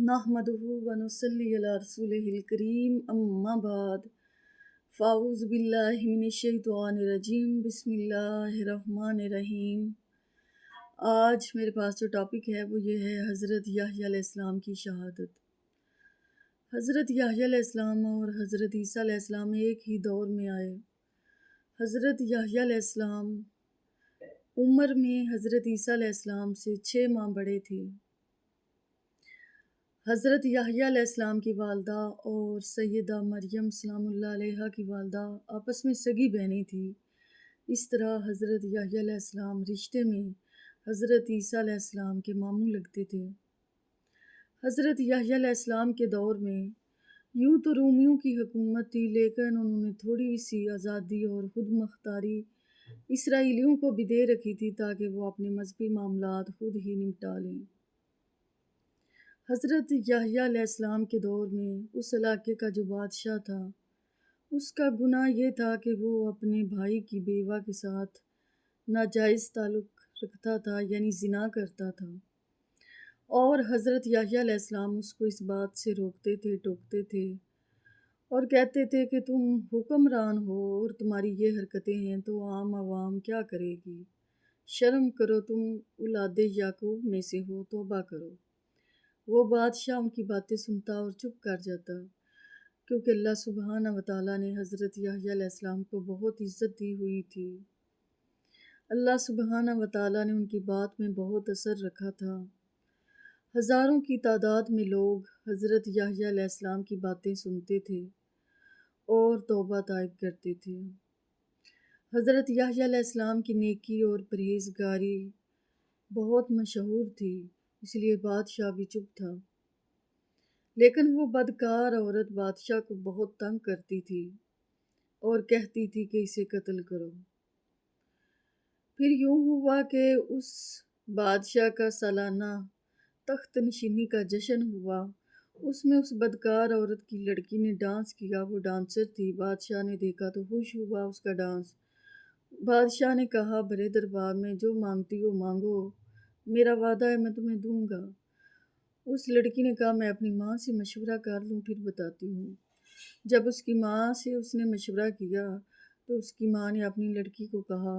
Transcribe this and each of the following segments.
نحمدہ ونصلی علی رسولہ الکریم اما بعد فاعوذ باللہ من الشیطان الرجیم بسم اللہ الرحمن الرحیم۔ آج میرے پاس جو ٹاپک ہے وہ یہ ہے حضرت یحییٰ علیہ السلام کی شہادت۔ حضرت یحییٰ علیہ السلام اور حضرت عیسیٰ علیہ السلام ایک ہی دور میں آئے۔ حضرت یحییٰ علیہ السلام عمر میں حضرت عیسیٰ علیہ السلام سے 6 ماہ بڑے تھے۔ حضرت یحییٰ علیہ السلام کی والدہ اور سیدہ مریم سلام اللہ علیہا کی والدہ آپس میں سگی بہنیں تھیں۔ اس طرح حضرت یحییٰ علیہ السلام رشتے میں حضرت عیسیٰ علیہ السلام کے ماموں لگتے تھے۔ حضرت یحییٰ علیہ السلام کے دور میں یوں تو رومیوں کی حکومت تھی، لیکن انہوں نے تھوڑی سی آزادی اور خود مختاری اسرائیلیوں کو بھی دے رکھی تھی تاکہ وہ اپنے مذہبی معاملات خود ہی نمٹا لیں۔ حضرت یحییٰ علیہ السلام کے دور میں اس علاقے کا جو بادشاہ تھا، اس کا گناہ یہ تھا کہ وہ اپنے بھائی کی بیوہ کے ساتھ ناجائز تعلق رکھتا تھا، یعنی زنا کرتا تھا، اور حضرت یحییٰ علیہ السلام اس کو اس بات سے روکتے تھے، ٹوکتے تھے اور کہتے تھے کہ تم حکمران ہو اور تمہاری یہ حرکتیں ہیں تو عام عوام کیا کرے گی؟ شرم کرو، تم اولاد یعقوب میں سے ہو، توبہ کرو۔ وہ بادشاہ ان کی باتیں سنتا اور چپ کر جاتا، کیونکہ اللہ سبحانہ و تعالیٰ نے حضرت یحییٰ علیہ السلام کو بہت عزت دی ہوئی تھی۔ اللہ سبحانہ و تعالیٰ نے ان کی بات میں بہت اثر رکھا تھا۔ ہزاروں کی تعداد میں لوگ حضرت یحییٰ علیہ السلام کی باتیں سنتے تھے اور توبہ طائب کرتے تھے۔ حضرت یحییٰ علیہ السلام کی نیکی اور پرہیزگاری بہت مشہور تھی، اس لیے بادشاہ بھی چپ تھا۔ لیکن وہ بدکار عورت بادشاہ کو بہت تنگ کرتی تھی اور کہتی تھی کہ اسے قتل کرو۔ پھر یوں ہوا کہ اس بادشاہ کا سالانہ تخت نشینی کا جشن ہوا۔ اس میں اس بدکار عورت کی لڑکی نے ڈانس کیا، وہ ڈانسر تھی۔ بادشاہ نے دیکھا تو خوش ہوا اس کا ڈانس۔ بادشاہ نے کہا، بڑے دربار میں جو مانگتی ہو مانگو، میرا وعدہ ہے میں تمہیں دوں گا۔ اس لڑکی نے کہا، میں اپنی ماں سے مشورہ کر لوں پھر بتاتی ہوں۔ جب اس کی ماں سے اس نے مشورہ کیا تو اس کی ماں نے اپنی لڑکی کو کہا،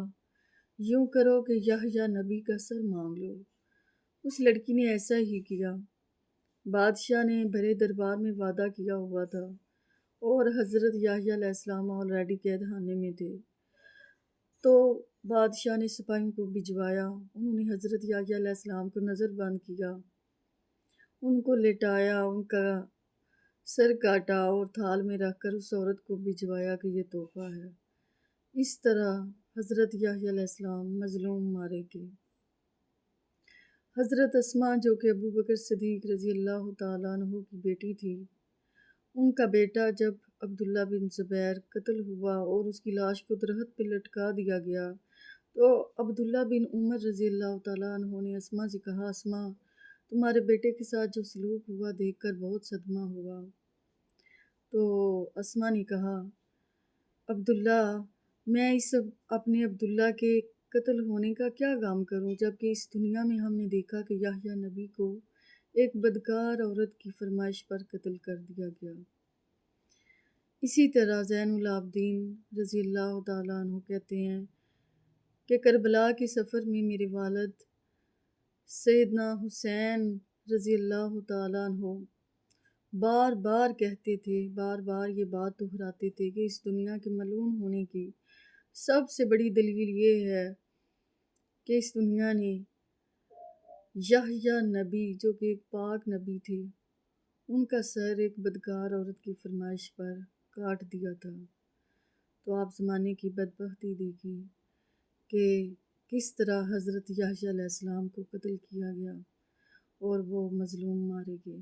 یوں کرو کہ یحییٰ نبی کا سر مانگ لو۔ اس لڑکی نے ایسا ہی کیا۔ بادشاہ نے بڑے دربار میں وعدہ کیا ہوا تھا اور حضرت یحییٰ علیہ السلام آلریڈی قید خانے میں تھے، تو بادشاہ نے سپاہیوں کو بھجوایا۔ انہوں نے حضرت یحییٰ علیہ السلام کو نظر بند کیا، ان کو لٹایا، ان کا سر کاٹا اور تھال میں رکھ کر اس عورت کو بھجوایا کہ یہ تحفہ ہے۔ اس طرح حضرت یحییٰ علیہ السلام مظلوم مارے گئے۔ حضرت اسماء جو کہ ابو بکر صدیق رضی اللہ تعالیٰ عنہ کی بیٹی تھی، ان کا بیٹا جب عبداللہ بن زبیر قتل ہوا اور اس کی لاش کو درخت پہ لٹکا دیا گیا تو عبداللہ بن عمر رضی اللہ تعالیٰ عنہ نے اسماء سے کہا، اسماء، تمہارے بیٹے کے ساتھ جو سلوک ہوا دیکھ کر بہت صدمہ ہوا۔ تو اسماء نے کہا، عبداللہ، میں اس اپنے عبداللہ کے قتل ہونے کا کیا غم کروں، جبکہ اس دنیا میں ہم نے دیکھا کہ یحییٰ نبی کو ایک بدکار عورت کی فرمائش پر قتل کر دیا گیا۔ اسی طرح زین العابدین رضی اللہ تعالیٰ عنہ کہتے ہیں کہ کربلا کے سفر میں میرے والد سیدنا حسین رضی اللہ تعالیٰ عنہ بار بار کہتے تھے، بار بار یہ بات دہراتے تھے کہ اس دنیا کے ملعون ہونے کی سب سے بڑی دلیل یہ ہے کہ اس دنیا نے یحییٰ نبی جو کہ ایک پاک نبی تھے، ان کا سر ایک بدکار عورت کی فرمائش پر کاٹ دیا تھا۔ تو آپ زمانے کی بدبختی دیکھیں کہ کس طرح حضرت یحییٰ علیہ السلام کو قتل کیا گیا اور وہ مظلوم مارے گئے۔